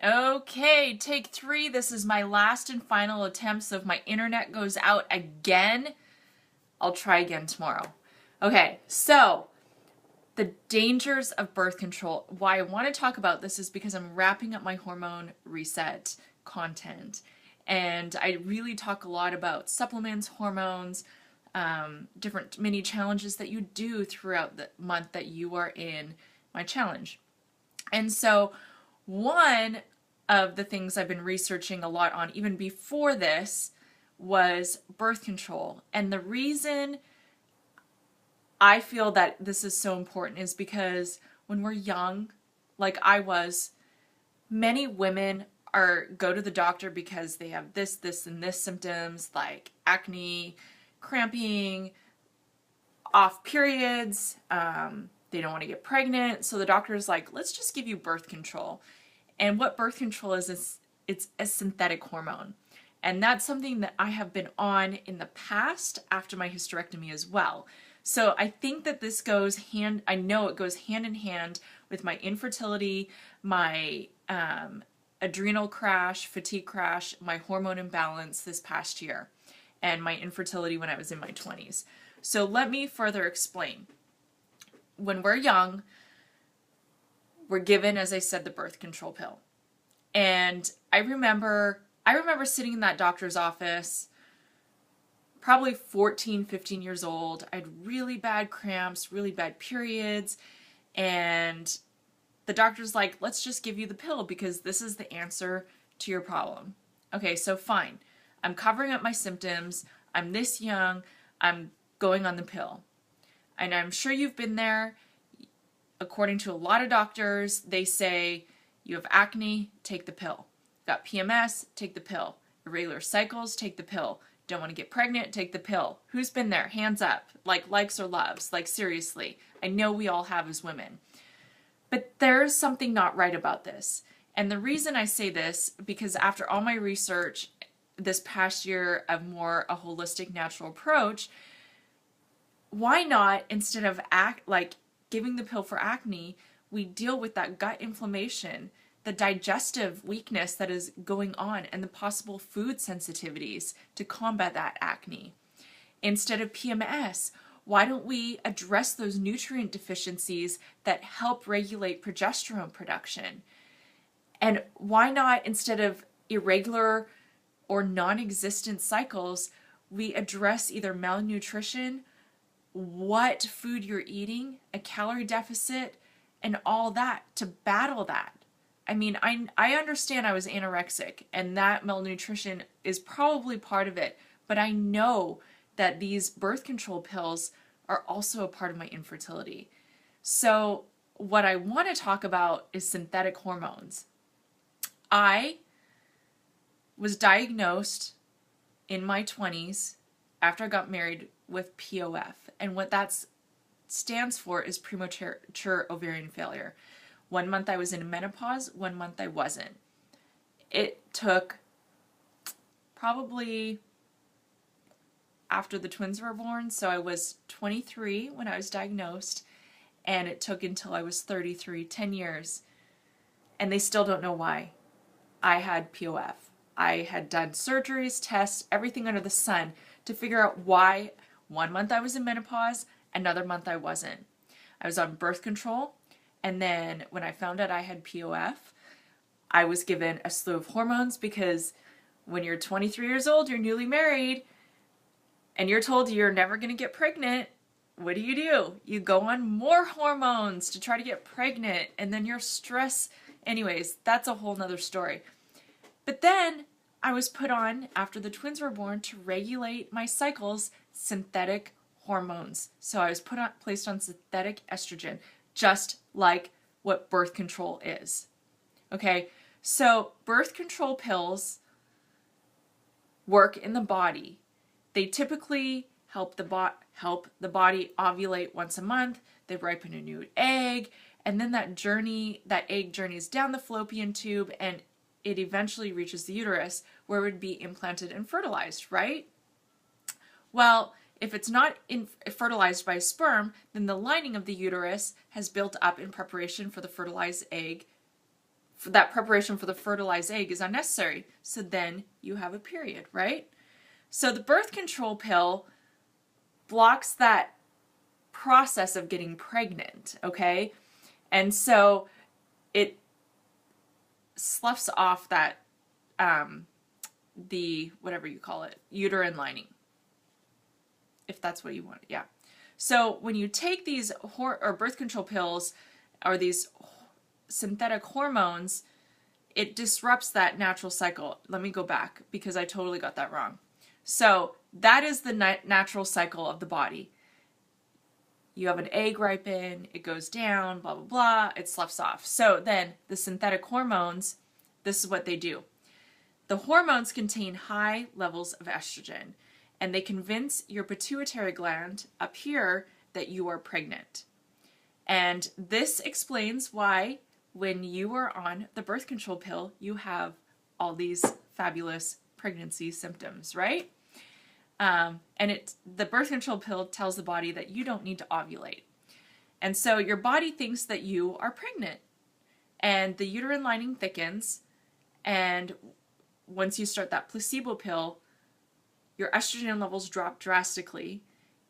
Okay, take three. This is my last and final attempt, so if my internet goes out again, I'll try again tomorrow. Okay, so the dangers of birth control. Why I want to talk about this is because I'm wrapping up my hormone reset content. And I really talk a lot about supplements, hormones, different mini challenges that you do throughout the month that you are in my challenge. And so, one of the things I've been researching a lot on, even before this, was birth control. And the reason I feel that this is so important is because when we're young, like I was, many women are go to the doctor because they have this, and this symptoms like acne, cramping, off periods. They don't want to get pregnant, so the doctor is like, let's just give you birth control. And what birth control is it's a synthetic hormone. And that's something that I have been on in the past after my hysterectomy as well. So I think that this goes I know it goes hand in hand with my infertility, my adrenal crash, fatigue crash, my hormone imbalance this past year, and my infertility when I was in my 20s. So let me further explain. When we're young, we're given, as I said, the birth control pill. And I remember sitting in that doctor's office, probably 14, 15 years old. I had really bad cramps, really bad periods, and the doctor's like, let's just give you the pill because this is the answer to your problem. Okay, so fine. I'm covering up my symptoms. I'm this young. I'm going on the pill. And I'm sure you've been there. According to a lot of doctors, they say you have acne, take the pill. Got PMS, take the pill. Irregular cycles, take the pill. Don't want to get pregnant, take the pill. Who's been there? Hands up. Like likes or loves. Like seriously. I know we all have as women. But there's something not right about this. And the reason I say this, because after all my research this past year of more a holistic natural approach, why not, instead of giving the pill for acne, we deal with that gut inflammation, the digestive weakness that is going on, and the possible food sensitivities to combat that acne. Instead of PMS, why don't we address those nutrient deficiencies that help regulate progesterone production? And why not, instead of irregular or non-existent cycles, we address either malnutrition, what food you're eating, a calorie deficit, and all that to battle that. I mean, I understand I was anorexic and that malnutrition is probably part of it, but I know that these birth control pills are also a part of my infertility. So what I want to talk about is synthetic hormones. I was diagnosed in my 20s after I got married with POF, and what that stands for is premature ovarian failure. 1 month I was in menopause, 1 month I wasn't. It took probably after the twins were born, so I was 23 when I was diagnosed, and it took until I was 33, 10 years, and they still don't know why I had POF. I had done surgeries, tests, everything under the sun to figure out why 1 month I was in menopause, another month I wasn't. I was on birth control, and then when I found out I had POF, I was given a slew of hormones because when you're 23 years old, you're newly married, and you're told you're never going to get pregnant, what do? You go on more hormones to try to get pregnant, and then your stress, anyways, that's a whole nother story. But then I was put on, after the twins were born, to regulate my cycles, synthetic hormones. So I was placed on synthetic estrogen, just like what birth control is. Okay, so birth control pills work in the body. They typically help the body ovulate once a month. They ripen a new egg, and then that egg journeys down the fallopian tube, and it eventually reaches the uterus, where it would be implanted and fertilized, right? Well, if it's not fertilized by sperm, then the lining of the uterus has built up in preparation for the fertilized egg that preparation for the fertilized egg is unnecessary. So then you have a period, right? So the birth control pill blocks that process of getting pregnant, okay? And so it sloughs off that, the, whatever you call it, uterine lining, if that's what you want, yeah. So when you take these or birth control pills or these synthetic hormones, it disrupts that natural cycle. Let me go back because I totally got that wrong. So that is the natural cycle of the body. You have an egg ripen, it goes down, blah, blah, blah, it sloughs off. So then the synthetic hormones, this is what they do. The hormones contain high levels of estrogen, and they convince your pituitary gland up here that you are pregnant. And this explains why when you are on the birth control pill, you have all these fabulous pregnancy symptoms, right? And the birth control pill tells the body that you don't need to ovulate. And so your body thinks that you are pregnant. And the uterine lining thickens. And once you start that placebo pill, your estrogen levels drop drastically.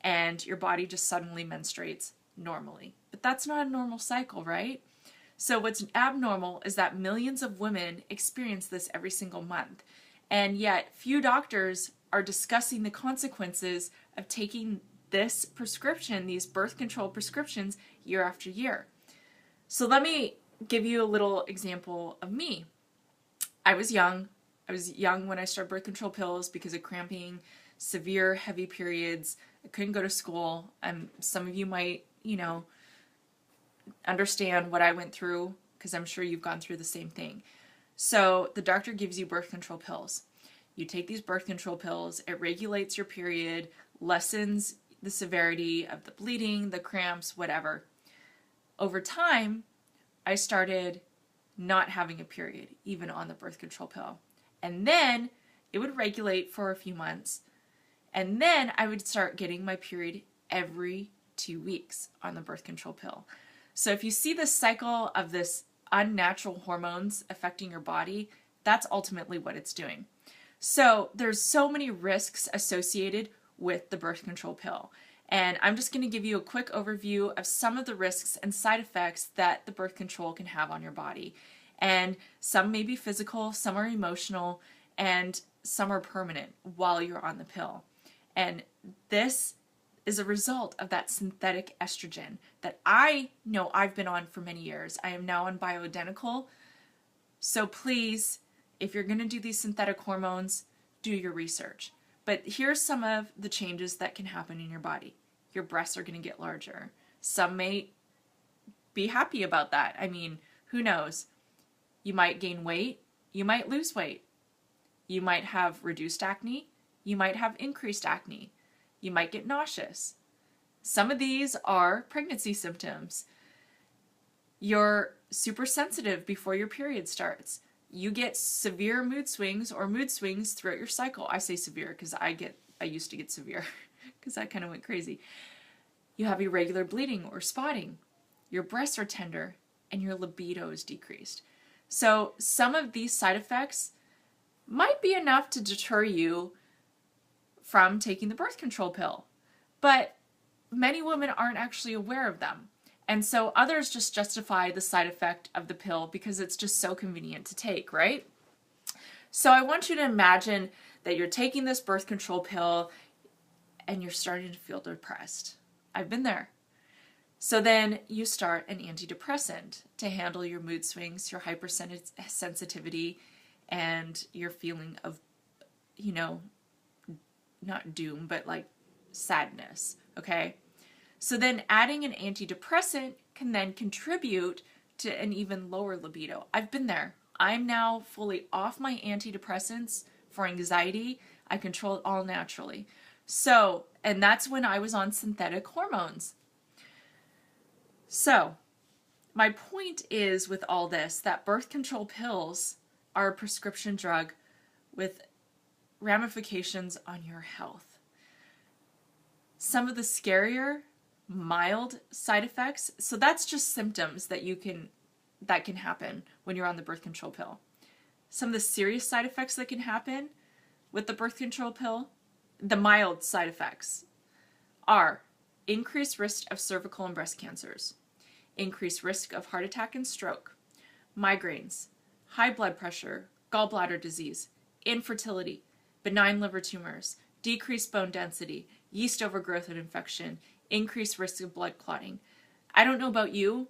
And your body just suddenly menstruates normally. But that's not a normal cycle, right? So what's abnormal is that millions of women experience this every single month. And yet few doctors are discussing the consequences of taking this prescription, these birth control prescriptions, year after year. So let me give you a little example of me. I was young. I was young when I started birth control pills because of cramping, severe heavy periods. I couldn't go to school. Some of you might, understand what I went through because I'm sure you've gone through the same thing. So the doctor gives you birth control pills. You take these birth control pills, it regulates your period, lessens the severity of the bleeding, the cramps, whatever. Over time, I started not having a period, even on the birth control pill. And then it would regulate for a few months. And then I would start getting my period every 2 weeks on the birth control pill. So if you see the cycle of this unnatural hormones affecting your body, that's ultimately what it's doing. So there's so many risks associated with the birth control pill. And I'm just going to give you a quick overview of some of the risks and side effects that the birth control can have on your body. And some may be physical, some are emotional, and some are permanent while you're on the pill. And this is a result of that synthetic estrogen that I know I've been on for many years. I am now on bioidentical. So please, if you're going to do these synthetic hormones, do your research. But here's some of the changes that can happen in your body. Your breasts are going to get larger. Some may be happy about that. I mean, who knows? You might gain weight. You might lose weight. You might have reduced acne. You might have increased acne. You might get nauseous. Some of these are pregnancy symptoms. You're super sensitive before your period starts. You get severe mood swings or mood swings throughout your cycle. I say severe because I used to get severe because I kind of went crazy. You have irregular bleeding or spotting. Your breasts are tender and your libido is decreased. So some of these side effects might be enough to deter you from taking the birth control pill, but many women aren't actually aware of them. And so others just justify the side effect of the pill because it's just so convenient to take, right? So I want you to imagine that you're taking this birth control pill and you're starting to feel depressed. I've been there. So then you start an antidepressant to handle your mood swings, your hypersensitivity, and your feeling of, not doom, but like sadness, okay? So then adding an antidepressant can then contribute to an even lower libido. I've been there. I'm now fully off my antidepressants for anxiety. I control it all naturally. So, and that's when I was on synthetic hormones. So, my point is with all this that birth control pills are a prescription drug with ramifications on your health. Some of the scarier, mild side effects, so that's just symptoms that can happen when you're on the birth control pill. Some of the serious side effects that can happen with the birth control pill, the mild side effects, are increased risk of cervical and breast cancers, increased risk of heart attack and stroke, migraines, high blood pressure, gallbladder disease, infertility, benign liver tumors, decreased bone density, yeast overgrowth and infection, increased risk of blood clotting. I don't know about you.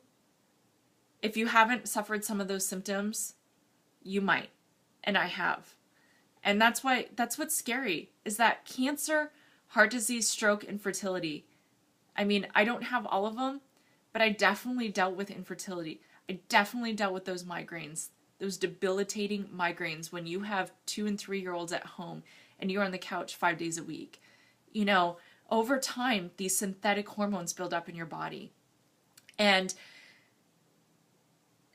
If you haven't suffered some of those symptoms, you might, and I have. And that's what's scary, is that cancer, heart disease, stroke, infertility. I mean, I don't have all of them, but I definitely dealt with infertility. I definitely dealt with those migraines, those debilitating migraines when you have 2 and 3-year-olds at home and you're on the couch 5 days a week. You know, over time, these synthetic hormones build up in your body. And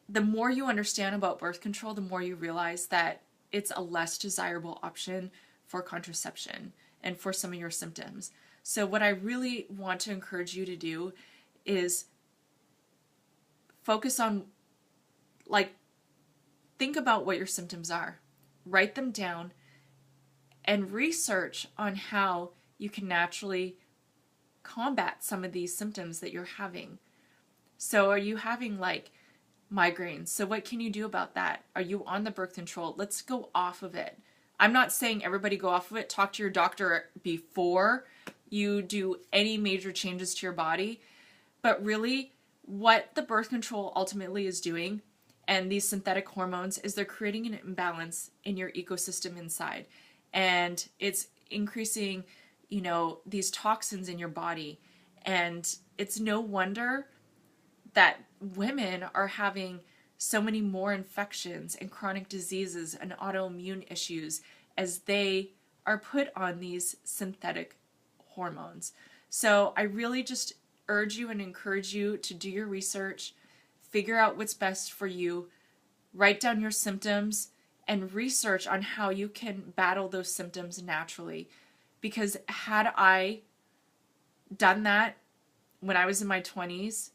the more you understand about birth control, the more you realize that it's a less desirable option for contraception and for some of your symptoms. So what I really want to encourage you to do is focus on, like, think about what your symptoms are. Write them down and research on how you can naturally combat some of these symptoms that you're having. So are you having like migraines? So what can you do about that? Are you on the birth control? Let's go off of it. I'm not saying everybody go off of it. Talk to your doctor before you do any major changes to your body. But really, what the birth control ultimately is doing, and these synthetic hormones, is they're creating an imbalance in your ecosystem inside. And it's increasing, you know, these toxins in your body. And it's no wonder that women are having so many more infections and chronic diseases and autoimmune issues as they are put on these synthetic hormones. So I really just urge you and encourage you to do your research, figure out what's best for you, write down your symptoms, and research on how you can battle those symptoms naturally. Because had I done that when I was in my 20s,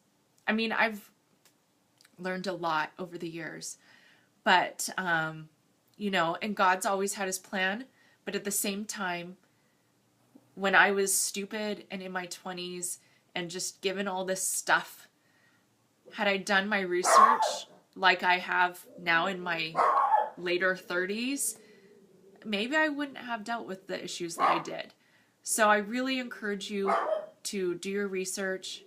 I mean, I've learned a lot over the years, but, you know, and God's always had his plan. But at the same time, when I was stupid and in my 20s and just given all this stuff, had I done my research like I have now in my later 30s, maybe I wouldn't have dealt with the issues that I did. So I really encourage you to do your research,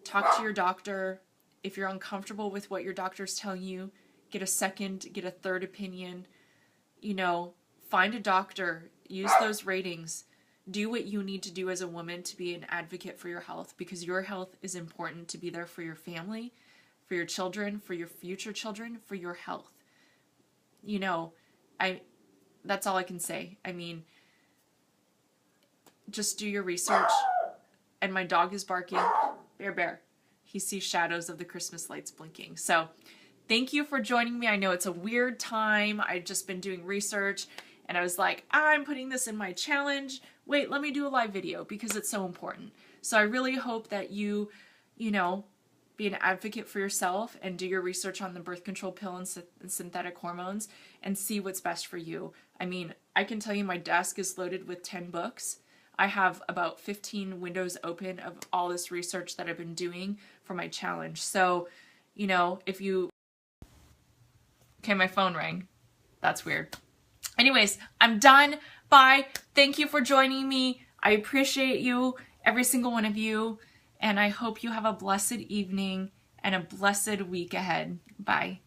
talk to your doctor. If you're uncomfortable with what your doctor's telling you, get a second, get a third opinion. You know, find a doctor, use those ratings, do what you need to do as a woman to be an advocate for your health, because your health is important to be there for your family, for your children, for your future children, for your health. You know, that's all I can say. I mean, just do your research. And my dog is barking. Bear. He sees shadows of the Christmas lights blinking. So thank you for joining me. I know it's a weird time. I've just been doing research and I was like, I'm putting this in my challenge. Wait, let me do a live video because it's so important. So I really hope that you know, be an advocate for yourself and do your research on the birth control pill and synthetic hormones and see what's best for you. I mean, I can tell you my desk is loaded with 10 books. I have about 15 windows open of all this research that I've been doing for my challenge. So, you know, if you... Okay, my phone rang. That's weird. Anyways, I'm done. Bye. Thank you for joining me. I appreciate you, every single one of you. And I hope you have a blessed evening and a blessed week ahead. Bye.